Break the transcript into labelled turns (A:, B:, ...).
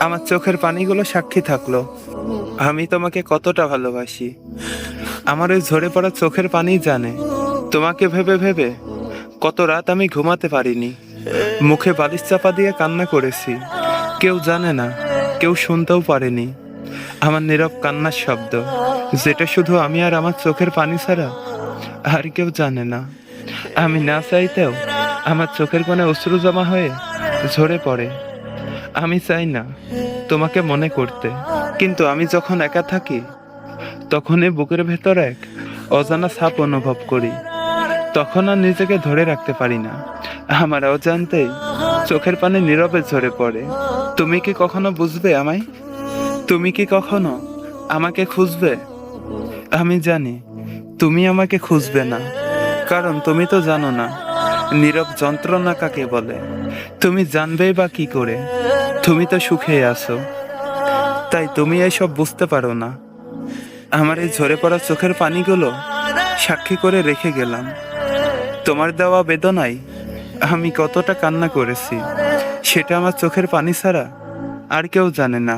A: আমার চোখের পানিগুলো সাক্ষী থাকলো আমি তোমাকে কতটা ভালোবাসি। আমার ওই ঝরে পড়া চোখের পানি জানে তোমাকে ভেবে ভেবে কত রাত আমি ঘুমাতে পারিনি। মুখে বালিশ চাপা দিয়ে কান্না করেছি, কেউ জানে না, কেউ শুনতেও পারেনি আমার নীরব কান্নার শব্দ, যেটা শুধু আমি আর আমার চোখের পানি ছাড়া আর কেউ জানে না। আমি না চাইতেও আমার চোখের কোণে অশ্রু জমা হয়ে ঝরে পড়ে। আমি চাই না তোমাকে মনে করতে, কিন্তু আমি যখন একা থাকি তখনই বুকের ভেতর এক অজানা ছাপ অনুভব করি। তখন আর নিজেকে ধরে রাখতে পারি না, আমার অজান্তেই চোখের পানি নীরবে ঝরে পড়ে। তুমি কি কখনো বুঝবে আমায়? তুমি কি কখনো আমাকে খুঁজবে? আমি জানি তুমি আমাকে খুঁজবে না, কারণ তুমি তো জানো না নীরব যন্ত্রণা কাকে বলে। তুমি জানবেই বা কি করে? তুমি তো সুখে আছো, তাই তুমি এইসব বুঝতে পারো না। আমার এই ঝরে পড়া চোখের পানিগুলো সাক্ষী করে রেখে গেলাম। তোমার দেওয়া বেদনায় আমি কতটা কান্না করেছি সেটা আমার চোখের পানি ছাড়া আর কেউ জানে না।